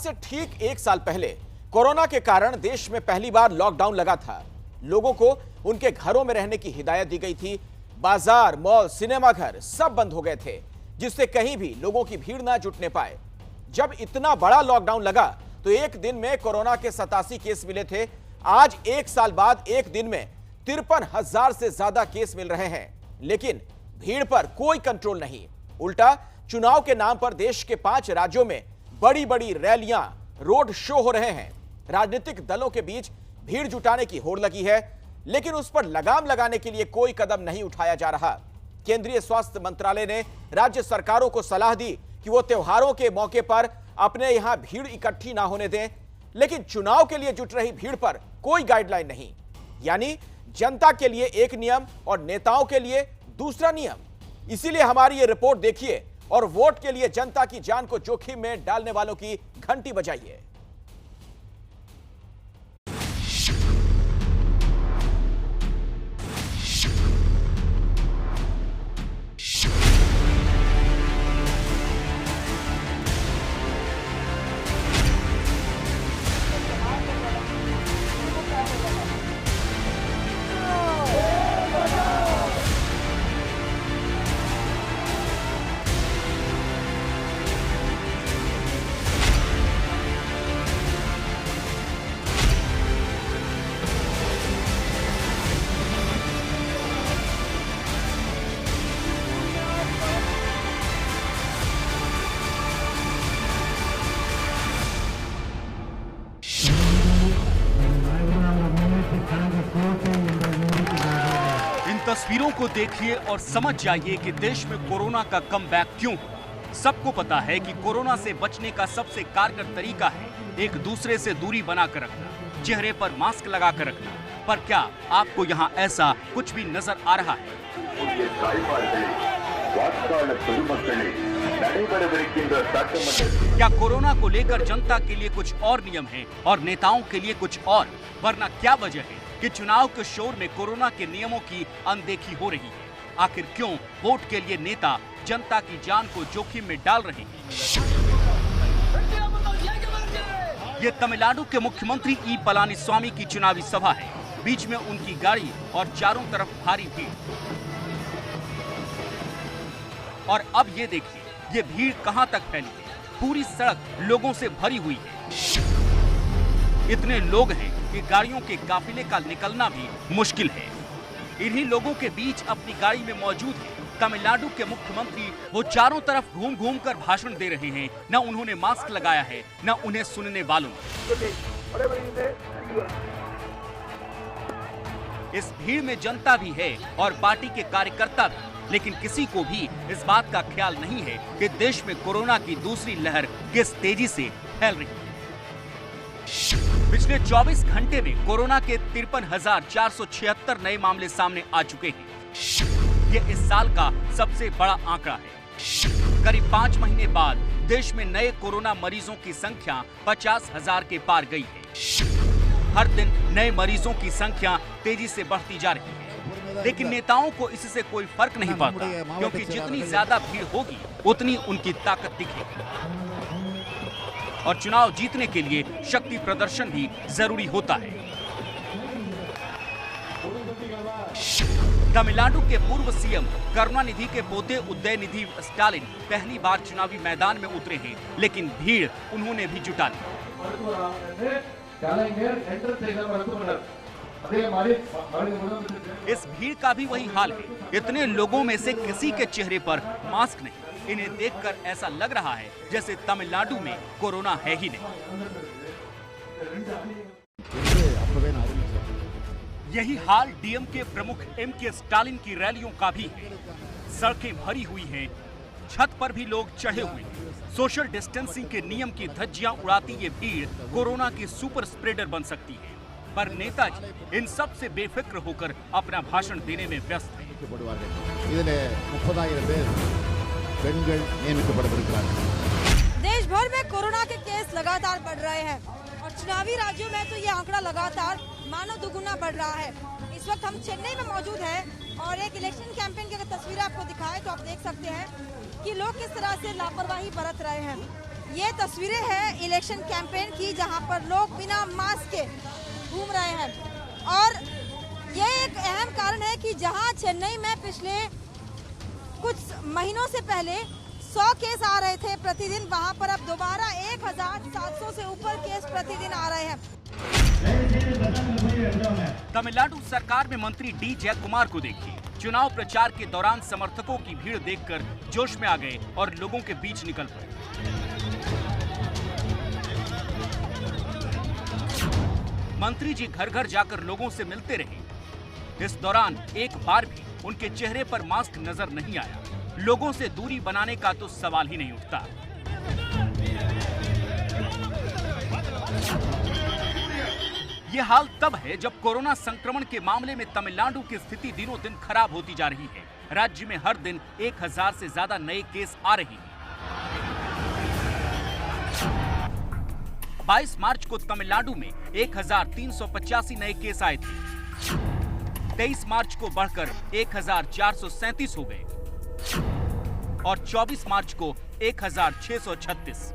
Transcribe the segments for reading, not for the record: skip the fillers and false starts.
से ठीक एक साल पहले कोरोना के कारण देश में पहली बार लॉकडाउन लगा था। लोगों को उनके घरों में रहने की हिदायत दी गई थी। बाजार, मॉल, सिनेमाघर सब बंद हो गए थे, जिससे कहीं भी लोगों की भीड़ ना जुटने पाए। जब इतना बड़ा लॉकडाउन लगा तो एक दिन में कोरोना के 87 केस मिले थे। आज एक साल बाद एक दिन में 53,000 से ज्यादा केस मिल रहे हैं, लेकिन भीड़ पर कोई कंट्रोल नहीं। उल्टा चुनाव के नाम पर देश के 5 राज्यों में बड़ी बड़ी रैलियां, रोड शो हो रहे हैं। राजनीतिक दलों के बीच भीड़ जुटाने की होड़ लगी है, लेकिन उस पर लगाम लगाने के लिए कोई कदम नहीं उठाया जा रहा। केंद्रीय स्वास्थ्य मंत्रालय ने राज्य सरकारों को सलाह दी कि वो त्योहारों के मौके पर अपने यहां भीड़ इकट्ठी ना होने दें, लेकिन चुनाव के लिए जुट रही भीड़ पर कोई गाइडलाइन नहीं। यानी जनता के लिए एक नियम और नेताओं के लिए दूसरा नियम। इसीलिए हमारी ये रिपोर्ट देखिए और वोट के लिए जनता की जान को जोखिम में डालने वालों की घंटी बजाइए। तस्वीरों को देखिए और समझ जाइए कि देश में कोरोना का कमबैक क्यों हुआ। सबको पता है कि कोरोना से बचने का सबसे कारगर तरीका है एक दूसरे से दूरी बनाकर रखना, चेहरे पर मास्क लगाकर रखना। पर क्या आपको यहाँ ऐसा कुछ भी नजर आ रहा है? क्या कोरोना को लेकर जनता के लिए कुछ और नियम है और नेताओं के लिए कुछ और? वरना क्या वजह है कि चुनाव के शोर में कोरोना के नियमों की अनदेखी हो रही है? आखिर क्यों वोट के लिए नेता जनता की जान को जोखिम में डाल रहे हैं? ये तमिलनाडु के मुख्यमंत्री ई पलानीस्वामी की चुनावी सभा है। बीच में उनकी गाड़ी और चारों तरफ भारी भीड़। और अब ये देखिए, ये भीड़ कहां तक फैली है। पूरी सड़क लोगों से भरी हुई है। इतने लोग हैं कि गाड़ियों के काफिले का निकलना भी मुश्किल है। इन्हीं लोगों के बीच अपनी गाड़ी में मौजूद है तमिलनाडु के मुख्यमंत्री। वो चारों तरफ घूम घूम कर भाषण दे रहे हैं। न उन्होंने मास्क लगाया है, न उन्हें सुनने वालों ने। इस भीड़ में जनता भी है और पार्टी के कार्यकर्ता भी, लेकिन किसी को भी इस बात का ख्याल नहीं है कि देश में कोरोना की दूसरी लहर किस तेजी से फैल रही है। पिछले 24 घंटे में कोरोना के 53,476 नए मामले सामने आ चुके हैं। ये इस साल का सबसे बड़ा आंकड़ा है। करीब 5 महीने बाद देश में नए कोरोना मरीजों की संख्या 50,000 के पार गई है। हर दिन नए मरीजों की संख्या तेजी से बढ़ती जा रही है, लेकिन नेताओं को इससे कोई फर्क नहीं पड़ता, क्योंकि जितनी ज्यादा भीड़ होगी उतनी उनकी ताकत दिखेगी। और चुनाव जीतने के लिए शक्ति प्रदर्शन भी जरूरी होता है। तमिलनाडु के पूर्व सीएम करुणानिधि के पोते उदयनिधि स्टालिन पहली बार चुनावी मैदान में उतरे हैं, लेकिन भीड़ उन्होंने भी जुटा ली। इस भीड़ का भी वही हाल है। इतने लोगों में से किसी के चेहरे पर मास्क नहीं। इन्हें देखकर ऐसा लग रहा है जैसे तमिलनाडु में कोरोना है ही नहीं। यही हाल डीएमके प्रमुख एमके स्टालिन की रैलियों का भी है। सड़कें भरी हुई हैं, छत पर भी लोग चढ़े हुए हैं। सोशल डिस्टेंसिंग के नियम की धज्जियां उड़ाती ये भीड़ कोरोना की सुपर स्प्रेडर बन सकती है। पर नेताजी इन सब से बेफिक्र होकर अपना भाषण देने में व्यस्त हैं। देश भर में कोरोना के केस लगातार बढ़ रहे हैं और चुनावी राज्यों में तो ये आंकड़ा लगातार मानो दुगुना बढ़ रहा है। इस वक्त हम चेन्नई में मौजूद हैं और एक इलेक्शन कैंपेन की अगर तस्वीर आपको दिखाएं तो आप देख सकते हैं कि लोग किस तरह से लापरवाही बरत रहे हैं। ये तस्वीरें हैं इलेक्शन कैंपेन की, जहां पर लोग बिना मास्क के घूम रहे हैं। और ये एक अहम कारण है कि जहां चेन्नई में पिछले कुछ महीनों से पहले 100 केस आ रहे थे प्रतिदिन, वहां पर अब दोबारा 1700 से ऊपर केस प्रतिदिन आ रहे हैं। तमिलनाडु सरकार में मंत्री डी जयकुमार को देखिए, चुनाव प्रचार के दौरान समर्थकों की भीड़ देखकर जोश में आ गए और लोगों के बीच निकल पड़े। मंत्री जी घर घर जाकर लोगों से मिलते रहे। इस दौरान एक बार भी उनके चेहरे पर मास्क नजर नहीं आया। लोगों से दूरी बनाने का तो सवाल ही नहीं उठता। ये हाल तब है जब कोरोना संक्रमण के मामले में तमिलनाडु की स्थिति दिनों दिन खराब होती जा रही है। राज्य में हर दिन 1000 से ज्यादा नए केस आ रहे हैं। 22 मार्च को तमिलनाडु में 1385 नए केस आए थे। 23 मार्च को बढ़कर 1437 हो गए और 24 मार्च को 1636।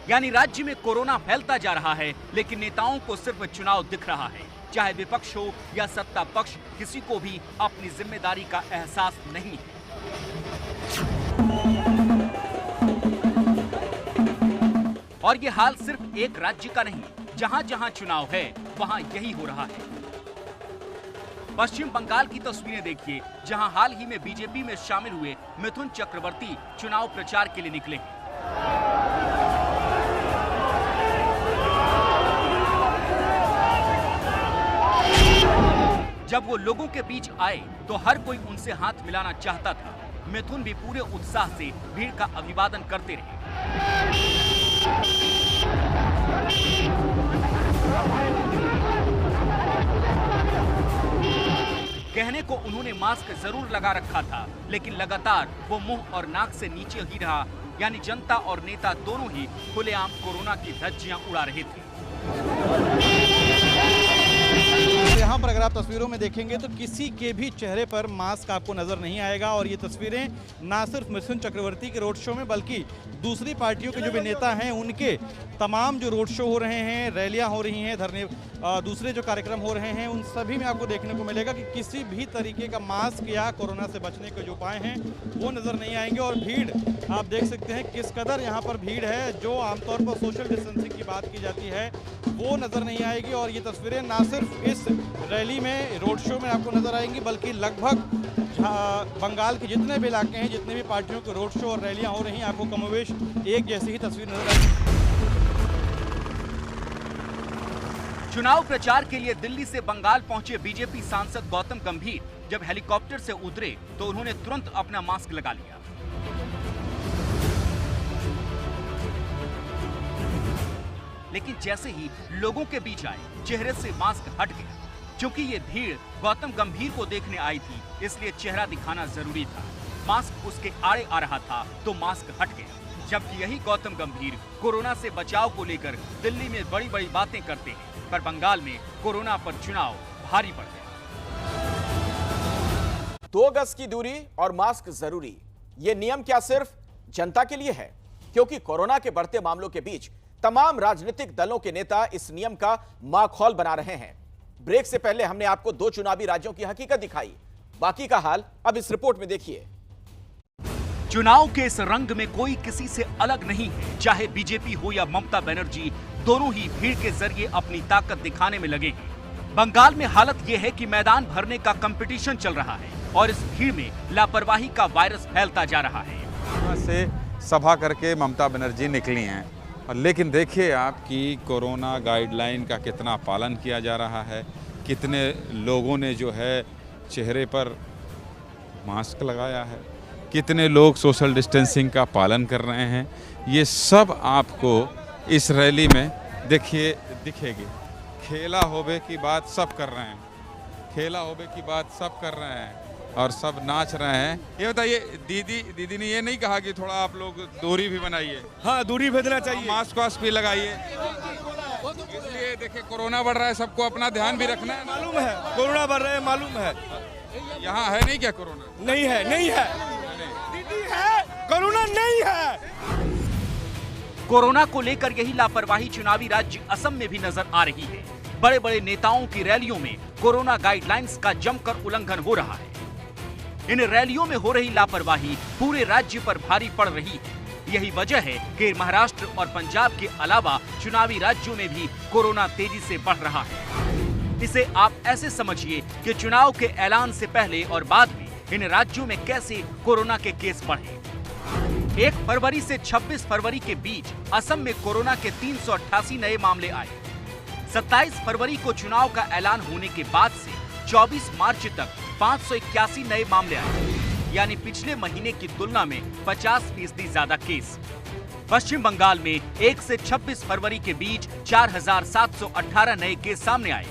यानी राज्य में कोरोना फैलता जा रहा है, लेकिन नेताओं को सिर्फ चुनाव दिख रहा है। चाहे विपक्ष हो या सत्ता पक्ष, किसी को भी अपनी जिम्मेदारी का एहसास नहीं है। और ये हाल सिर्फ एक राज्य का नहीं, जहां जहां चुनाव है वहां यही हो रहा है। पश्चिम बंगाल की तस्वीरें देखिए, जहां हाल ही में बीजेपी में शामिल हुए मिथुन चक्रवर्ती चुनाव प्रचार के लिए निकले हैं। जब वो लोगों के बीच आए तो हर कोई उनसे हाथ मिलाना चाहता था। मिथुन भी पूरे उत्साह से भीड़ का अभिवादन करते रहे। कहने को उन्होंने मास्क जरूर लगा रखा था, लेकिन लगातार वो मुंह और नाक से नीचे ही रहा। यानी जनता और नेता दोनों ही खुलेआम कोरोना की धज्जियां उड़ा रहे थे। यहाँ पर अगर आप तस्वीरों में देखेंगे तो किसी के भी चेहरे पर मास्क आपको नजर नहीं आएगा। और ये तस्वीरें ना सिर्फ मिथुन चक्रवर्ती के रोड शो में, बल्कि दूसरी पार्टियों के जो भी नेता हैं उनके तमाम जो रोड शो हो रहे हैं, रैलियां हो रही हैं, धरने, दूसरे जो कार्यक्रम हो रहे हैं, उन सभी में आपको देखने को मिलेगा कि किसी भी तरीके का मास्क या कोरोना से बचने के जो उपाय हैं वो नजर नहीं आएंगे। और भीड़ आप देख सकते हैं किस कदर यहाँ पर भीड़ है। जो आमतौर पर सोशल डिस्टेंसिंग की बात की जाती है वो नजर नहीं आएगी। और ये तस्वीरें ना सिर्फ इस रैली में, रोड शो में आपको नजर आएंगी, बल्कि लगभग बंगाल के जितने भी इलाके हैं, जितने भी पार्टियों के रोड शो और रैलियां हो रही हैं, आपको कमोवेश एक जैसी ही तस्वीर नजर आएगी। चुनाव प्रचार के लिए दिल्ली से बंगाल पहुंचे बीजेपी सांसद गौतम गंभीर जब हेलीकॉप्टर से उतरे तो उन्होंने तुरंत अपना मास्क लगा लिया। लेकिन जैसे ही लोगों के बीच आए, चेहरे से मास्क हट गया। क्योंकि ये भीड़ गौतम गंभीर को देखने आई थी, इसलिए चेहरा दिखाना जरूरी था। मास्क उसके आड़े आ रहा था तो मास्क हट गया। जबकि यही गौतम गंभीर कोरोना से बचाव को लेकर दिल्ली में बड़ी बड़ी बातें करते हैं, पर बंगाल में कोरोना पर चुनाव भारी पड़ गया। 2 गज की दूरी और मास्क जरूरी, ये नियम क्या सिर्फ जनता के लिए है? क्योंकि कोरोना के बढ़ते मामलों के बीच तमाम राजनीतिक दलों के नेता इस नियम का माखौल बना रहे हैं। ब्रेक से पहले हमने आपको 2 चुनावी राज्यों की हकीकत दिखाई, बाकी का हाल अब इस रिपोर्ट में देखिए। चुनाव के इस रंग में कोई किसी से अलग नहीं है। चाहे बीजेपी हो या ममता बनर्जी, दोनों ही भीड़ के जरिए अपनी ताकत दिखाने में लगे हैं। बंगाल में हालत यह है कि मैदान भरने का कंपटीशन चल रहा है और इस भीड़ में लापरवाही का वायरस फैलता जा रहा है। यहाँ से सभा करके ममता बनर्जी निकली हैं, लेकिन देखिए आप कि कोरोना गाइडलाइन का कितना पालन किया जा रहा है। कितने लोगों ने जो है चेहरे पर मास्क लगाया है, कितने लोग सोशल डिस्टेंसिंग का पालन कर रहे हैं। ये सब आपको इस रैली में देखिए दिखेगी। खेला होबे की बात सब कर रहे हैं, खेला होबे की बात सब कर रहे हैं और सब नाच रहे हैं। ये बताइए, दीदी ने ये नहीं कहा कि थोड़ा आप लोग दूरी भी बनाइए? हाँ, दूरी भेजना चाहिए, मास्क वास्क भी लगाइए। इसलिए देखिए कोरोना बढ़ रहा है, सबको अपना ध्यान भी रखना है। मालूम है कोरोना बढ़ रहा है, मालूम है। यहाँ है नहीं क्या कोरोना? नहीं है, नहीं है। दीदी है कोरोना नहीं है। कोरोना को लेकर यही लापरवाही चुनावी राज्य असम में भी नजर आ रही है। बड़े बड़े नेताओं की रैलियों में कोरोना गाइडलाइंस का जमकर उल्लंघन हो रहा है। इन रैलियों में हो रही लापरवाही पूरे राज्य पर भारी पड़ रही है। यही वजह है कि महाराष्ट्र और पंजाब के अलावा चुनावी राज्यों में भी कोरोना तेजी से बढ़ रहा है। इसे आप ऐसे समझिए कि चुनाव के ऐलान से पहले और बाद में इन राज्यों में कैसे कोरोना के केस बढ़े। 1 फरवरी से 26 फरवरी के बीच असम में कोरोना के 388 नए मामले आए। 27 फरवरी को चुनाव का ऐलान होने के बाद से 24 मार्च तक 581 नए मामले आए, यानी पिछले महीने की तुलना में 50% ज्यादा केस। पश्चिम बंगाल में 1 से 26 फरवरी के बीच 4718 नए केस सामने आए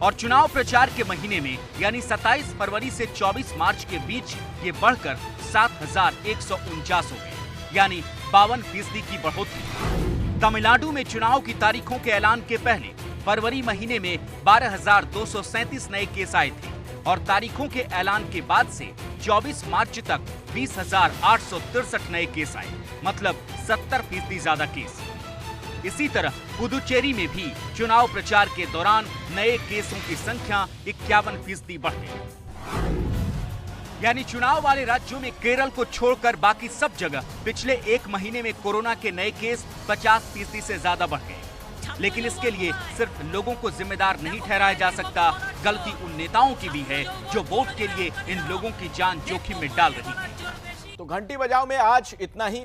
और चुनाव प्रचार के महीने में यानी 27 फरवरी से 24 मार्च के बीच ये बढ़कर 7149 हो गए, यानी 52% की बढ़ोतरी। तमिलनाडु में चुनाव की तारीखों के ऐलान के पहले फरवरी महीने में 12,237 नए केस आए थे और तारीखों के ऐलान के बाद से 24 मार्च तक 20,863 नए केस आए, मतलब 70% ज्यादा केस। इसी तरह पुदुचेरी में भी चुनाव प्रचार के दौरान नए केसों की संख्या 51% बढ़ गई। यानी चुनाव वाले राज्यों में केरल को छोड़कर बाकी सब जगह पिछले 1 महीने में कोरोना के नए केस 50% से ज्यादा बढ़ गए। लेकिन इसके लिए सिर्फ लोगों को जिम्मेदार नहीं ठहराया जा सकता, गलती उन नेताओं की भी है जो वोट के लिए इन लोगों की जान जोखिम में डाल रही है। तो घंटी बजाओ में आज इतना ही।